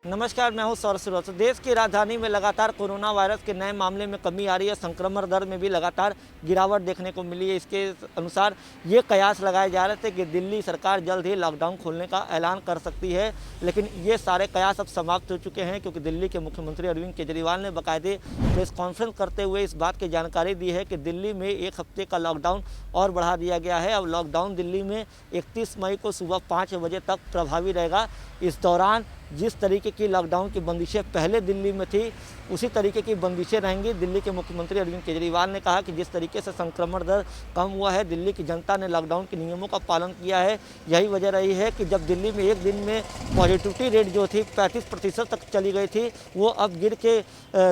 नमस्कार, मैं हूं सौरभ श्रीवास्तव। देश की राजधानी में लगातार कोरोना वायरस के नए मामले में कमी आ रही है। संक्रमण दर में भी लगातार गिरावट देखने को मिली है। इसके अनुसार ये कयास लगाए जा रहे थे कि दिल्ली सरकार जल्द ही लॉकडाउन खोलने का ऐलान कर सकती है, लेकिन ये सारे कयास अब समाप्त हो चुके हैं, क्योंकि दिल्ली के मुख्यमंत्री अरविंद केजरीवाल ने बाकायदे प्रेस कॉन्फ्रेंस करते हुए इस बात की जानकारी दी है कि दिल्ली में 1 हफ्ते का लॉकडाउन और बढ़ा दिया गया है। अब लॉकडाउन दिल्ली में 31 मई को सुबह 5 बजे तक प्रभावी रहेगा। इस दौरान जिस तरीके की लॉकडाउन की बंदिशें पहले दिल्ली में थी, उसी तरीके की बंदिशें रहेंगी। दिल्ली के मुख्यमंत्री अरविंद केजरीवाल ने कहा कि जिस तरीके से संक्रमण दर कम हुआ है, दिल्ली की जनता ने लॉकडाउन के नियमों का पालन किया है। यही वजह रही है कि जब दिल्ली में एक दिन में पॉजिटिविटी रेट जो थी 35% तक चली गई थी, वो अब गिर के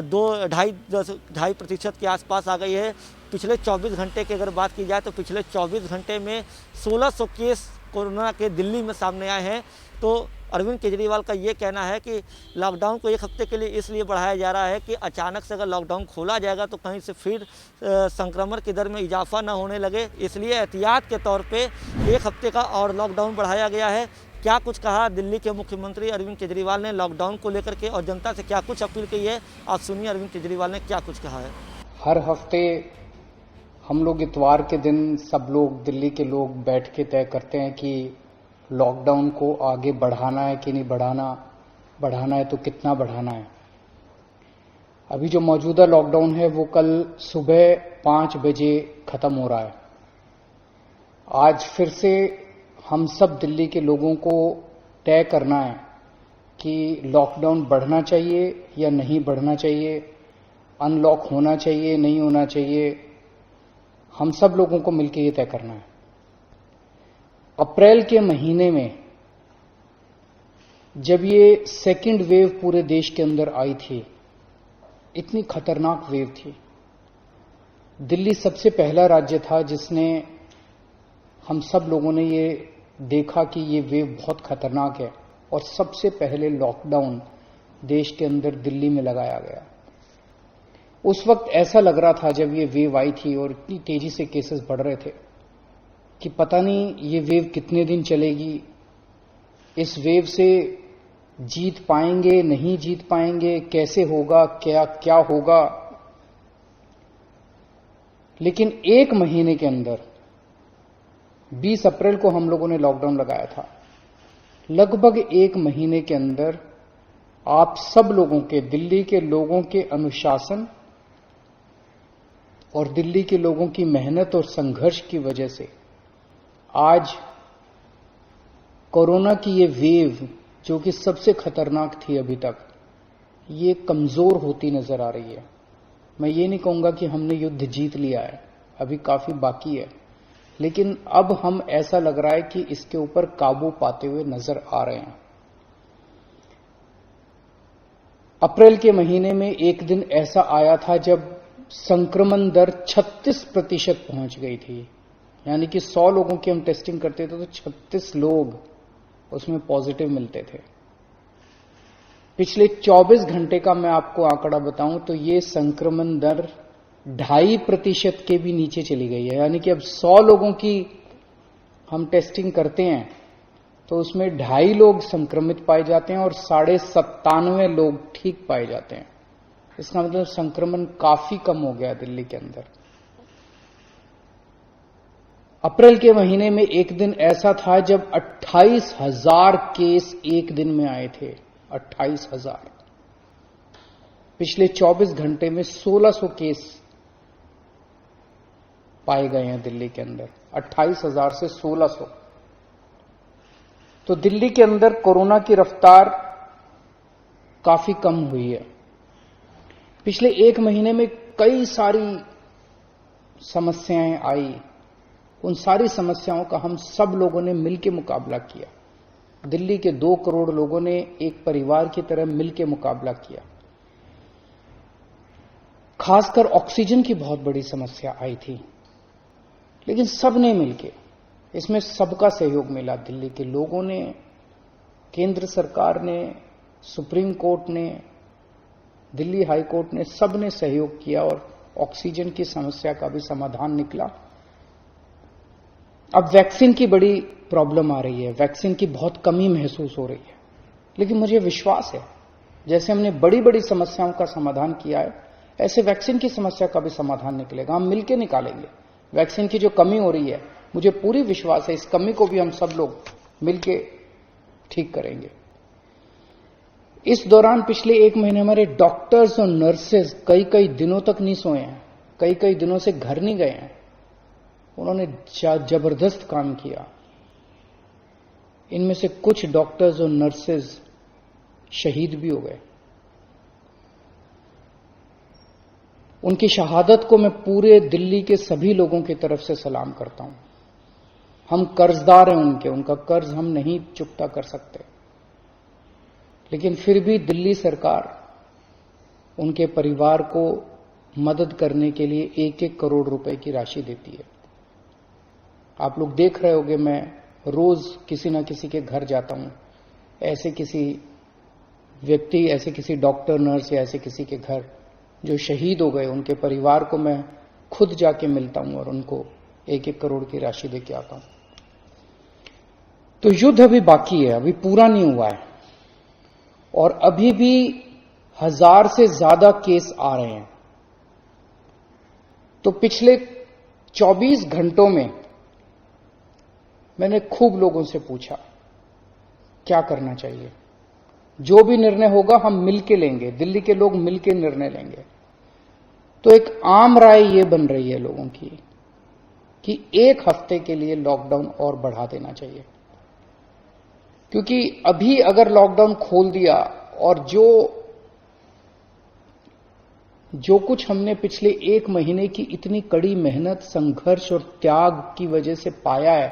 2-2.5% के आसपास आ गई है। पिछले 24 घंटे की अगर बात की जाए तो पिछले 24 घंटे में 1600 केस कोरोना के दिल्ली में सामने आए हैं। तो अरविंद केजरीवाल का ये कहना है कि लॉकडाउन को 1 हफ्ते के लिए इसलिए बढ़ाया जा रहा है कि अचानक से अगर लॉकडाउन खोला जाएगा तो कहीं से फिर संक्रमण की दर में इजाफा न होने लगे, इसलिए एहतियात के तौर पे 1 हफ्ते का और लॉकडाउन बढ़ाया गया है। क्या कुछ कहा दिल्ली के मुख्यमंत्री अरविंद केजरीवाल ने लॉकडाउन को लेकर के और जनता से क्या कुछ अपील की है, आप सुनिए अरविंद केजरीवाल ने क्या कुछ कहा है। हर हफ्ते हम लोग इतवार के दिन सब लोग दिल्ली के लोग बैठ के तय करते हैं कि लॉकडाउन को आगे बढ़ाना है कि नहीं बढ़ाना है तो कितना बढ़ाना है। अभी जो मौजूदा लॉकडाउन है वो कल सुबह 5 बजे खत्म हो रहा है। आज फिर से हम सब दिल्ली के लोगों को तय करना है कि लॉकडाउन बढ़ना चाहिए या नहीं बढ़ना चाहिए, अनलॉक होना चाहिए नहीं होना चाहिए। हम सब लोगों को मिलकर ये तय करना है। अप्रैल के महीने में जब ये सेकंड वेव पूरे देश के अंदर आई थी, इतनी खतरनाक वेव थी। दिल्ली सबसे पहला राज्य था जिसने, हम सब लोगों ने ये देखा कि ये वेव बहुत खतरनाक है और सबसे पहले लॉकडाउन देश के अंदर दिल्ली में लगाया गया। उस वक्त ऐसा लग रहा था जब ये वेव आई थी और इतनी तेजी से केसेस बढ़ रहे थे कि पता नहीं ये वेव कितने दिन चलेगी, इस वेव से जीत पाएंगे नहीं जीत पाएंगे, कैसे होगा, क्या क्या होगा। लेकिन 1 महीने के अंदर 20 अप्रैल को हम लोगों ने लॉकडाउन लगाया था। लगभग 1 महीने के अंदर आप सब लोगों के, दिल्ली के लोगों के अनुशासन और दिल्ली के लोगों की मेहनत और संघर्ष की वजह से आज कोरोना की ये वेव जो कि सबसे खतरनाक थी अभी तक, ये कमजोर होती नजर आ रही है। मैं ये नहीं कहूंगा कि हमने युद्ध जीत लिया है, अभी काफी बाकी है, लेकिन अब हम ऐसा लग रहा है कि इसके ऊपर काबू पाते हुए नजर आ रहे हैं। अप्रैल के महीने में एक दिन ऐसा आया था जब संक्रमण दर 36% पहुंच गई थी। यानी कि 100 लोगों की हम टेस्टिंग करते थे तो 36 लोग उसमें पॉजिटिव मिलते थे। पिछले 24 घंटे का मैं आपको आंकड़ा बताऊं तो ये संक्रमण दर 2.5% के भी नीचे चली गई है। यानी कि अब 100 लोगों की हम टेस्टिंग करते हैं तो उसमें 2.5 लोग संक्रमित पाए जाते हैं और 97.5 लोग ठीक पाए जाते हैं। इसका मतलब संक्रमण काफी कम हो गया दिल्ली के अंदर। अप्रैल के महीने में एक दिन ऐसा था जब 28,000 केस एक दिन में आए थे। 28,000। पिछले 24 घंटे में 1600 केस पाए गए हैं दिल्ली के अंदर। 28,000 से 1600। तो दिल्ली के अंदर कोरोना की रफ्तार काफी कम हुई है। पिछले 1 महीने में कई सारी समस्याएं आई। उन सारी समस्याओं का हम सब लोगों ने मिलकर मुकाबला किया। दिल्ली के 2 करोड़ लोगों ने एक परिवार की तरह मिलकर मुकाबला किया। खासकर ऑक्सीजन की बहुत बड़ी समस्या आई थी, लेकिन सब ने मिलकर, इसमें सबका सहयोग मिला। दिल्ली के लोगों ने, केंद्र सरकार ने, सुप्रीम कोर्ट ने, दिल्ली हाई कोर्ट ने, सब ने सहयोग किया और ऑक्सीजन की समस्या का भी समाधान निकला। अब वैक्सीन की बड़ी प्रॉब्लम आ रही है, वैक्सीन की बहुत कमी महसूस हो रही है, लेकिन मुझे विश्वास है जैसे हमने बड़ी बड़ी समस्याओं का समाधान किया है, ऐसे वैक्सीन की समस्या का भी समाधान निकलेगा। हम मिलकर निकालेंगे। वैक्सीन की जो कमी हो रही है, मुझे पूरी विश्वास है इस कमी को भी हम सब लोग मिलकर ठीक करेंगे। इस दौरान पिछले 1 महीने हमारे डॉक्टर्स और नर्सेज कई दिनों तक नहीं सोए हैं, कई दिनों से घर नहीं गए हैं। उन्होंने जबरदस्त काम किया। इनमें से कुछ डॉक्टर्स और नर्सेज शहीद भी हो गए। उनकी शहादत को मैं पूरे दिल्ली के सभी लोगों की तरफ से सलाम करता हूं। हम कर्जदार हैं उनका कर्ज हम नहीं चुकता कर सकते, लेकिन फिर भी दिल्ली सरकार उनके परिवार को मदद करने के लिए 1-1 करोड़ रुपए की राशि देती है। आप लोग देख रहे होंगे, मैं रोज किसी ना किसी के घर जाता हूं, ऐसे किसी व्यक्ति, ऐसे किसी डॉक्टर, नर्स या ऐसे किसी के घर जो शहीद हो गए, उनके परिवार को मैं खुद जाके मिलता हूं और उनको 1-1 करोड़ की राशि देके आता हूं। तो युद्ध अभी बाकी है, अभी पूरा नहीं हुआ है और अभी भी 1000 से ज्यादा केस आ रहे हैं। तो पिछले 24 घंटों में मैंने खूब लोगों से पूछा क्या करना चाहिए। जो भी निर्णय होगा हम मिलके लेंगे, दिल्ली के लोग मिलके निर्णय लेंगे। तो एक आम राय यह बन रही है लोगों की कि 1 हफ्ते के लिए लॉकडाउन और बढ़ा देना चाहिए, क्योंकि अभी अगर लॉकडाउन खोल दिया और जो कुछ हमने पिछले 1 महीने की इतनी कड़ी मेहनत, संघर्ष और त्याग की वजह से पाया है,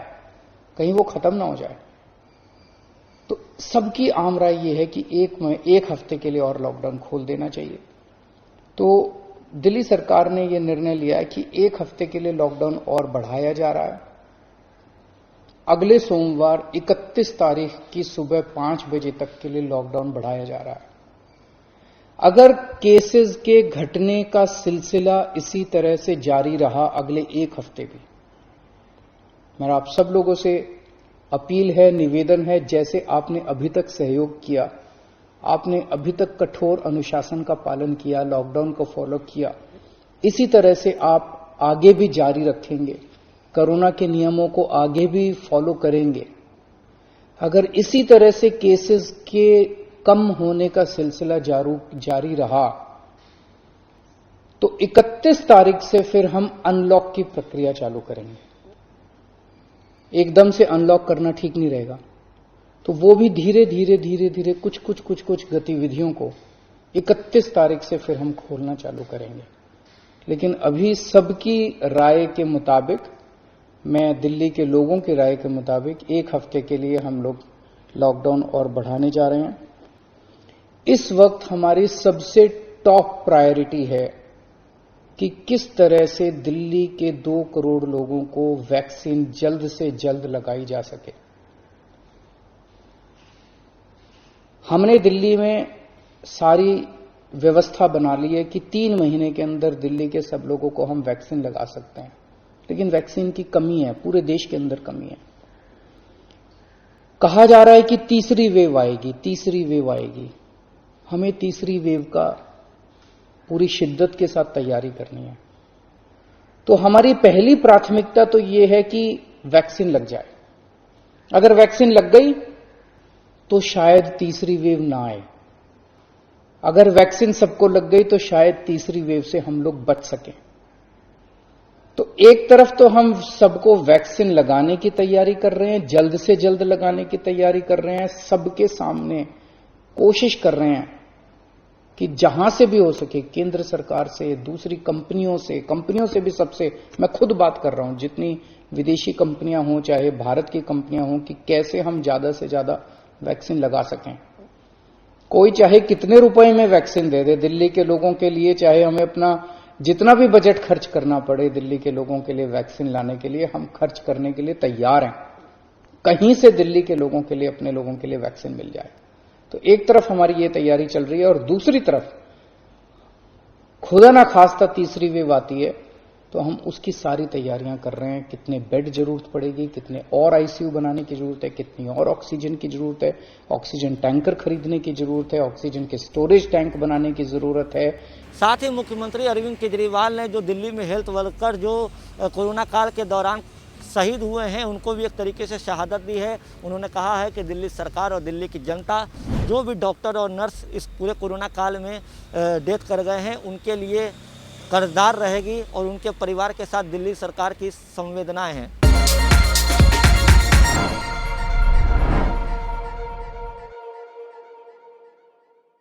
कहीं वो खत्म ना हो जाए। तो सबकी आम राय यह है कि 1 हफ्ते के लिए और लॉकडाउन खोल देना चाहिए। तो दिल्ली सरकार ने यह निर्णय लिया है कि 1 हफ्ते के लिए लॉकडाउन और बढ़ाया जा रहा है। अगले सोमवार 31 तारीख की सुबह 5 बजे तक के लिए लॉकडाउन बढ़ाया जा रहा है। अगर केसेस के घटने का सिलसिला इसी तरह से जारी रहा अगले 1 हफ्ते भी, मेरा आप सब लोगों से अपील है, निवेदन है, जैसे आपने अभी तक सहयोग किया, आपने अभी तक कठोर अनुशासन का पालन किया, लॉकडाउन को फॉलो किया, इसी तरह से आप आगे भी जारी रखेंगे, कोरोना के नियमों को आगे भी फॉलो करेंगे। अगर इसी तरह से केसेस के कम होने का सिलसिला जारी रहा तो 31 तारीख से फिर हम अनलॉक की प्रक्रिया चालू करेंगे। एकदम से अनलॉक करना ठीक नहीं रहेगा, तो वो भी धीरे धीरे कुछ गतिविधियों को 31 तारीख से फिर हम खोलना चालू करेंगे। लेकिन अभी सबकी राय के मुताबिक, मैं दिल्ली के लोगों की राय के मुताबिक 1 हफ्ते के लिए हम लोग लॉकडाउन और बढ़ाने जा रहे हैं। इस वक्त हमारी सबसे टॉप प्रायोरिटी है कि किस तरह से दिल्ली के 2 करोड़ लोगों को वैक्सीन जल्द से जल्द लगाई जा सके। हमने दिल्ली में सारी व्यवस्था बना ली है कि 3 महीने के अंदर दिल्ली के सब लोगों को हम वैक्सीन लगा सकते हैं, लेकिन वैक्सीन की कमी है, पूरे देश के अंदर कमी है। कहा जा रहा है कि तीसरी वेव आएगी। हमें तीसरी वेव का पूरी शिद्दत के साथ तैयारी करनी है। तो हमारी पहली प्राथमिकता तो यह है कि वैक्सीन लग जाए। अगर वैक्सीन लग गई तो शायद तीसरी वेव ना आए। अगर वैक्सीन सबको लग गई तो शायद तीसरी वेव से हम लोग बच सकें। तो एक तरफ तो हम सबको वैक्सीन लगाने की तैयारी कर रहे हैं, जल्द से जल्द लगाने की तैयारी कर रहे हैं, सबके सामने कोशिश कर रहे हैं कि जहां से भी हो सके, केंद्र सरकार से, दूसरी कंपनियों से भी, सबसे मैं खुद बात कर रहा हूं, जितनी विदेशी कंपनियां हों चाहे भारत की कंपनियां हों, कि कैसे हम ज्यादा से ज्यादा वैक्सीन लगा सकें। कोई चाहे कितने रुपए में वैक्सीन दे दे दिल्ली के लोगों के लिए, चाहे हमें अपना जितना भी बजट खर्च करना पड़े दिल्ली के लोगों के लिए वैक्सीन लाने के लिए, हम खर्च करने के लिए तैयार हैं। कहीं से दिल्ली के लोगों के लिए, अपने लोगों के लिए वैक्सीन मिल जाए। तो एक तरफ हमारी ये तैयारी चल रही है और दूसरी तरफ खुदा ना खास्ता तीसरी वेव आती है तो हम उसकी सारी तैयारियां कर रहे हैं। कितने बेड जरूरत पड़ेगी, कितने और आईसीयू बनाने की जरूरत है, कितनी और ऑक्सीजन की जरूरत है, ऑक्सीजन टैंकर खरीदने की जरूरत है, ऑक्सीजन के स्टोरेज टैंक बनाने की जरूरत है। साथ ही मुख्यमंत्री अरविंद केजरीवाल ने जो दिल्ली में हेल्थ वर्कर जो कोरोना काल के दौरान शहीद हुए हैं उनको भी एक तरीके से शहादत दी है। उन्होंने कहा है कि दिल्ली सरकार और दिल्ली की जनता जो भी डॉक्टर और नर्स इस पूरे कोरोना काल में डेथ कर गए हैं उनके लिए कर्जदार रहेगी और उनके परिवार के साथ दिल्ली सरकार की संवेदनाएं हैं।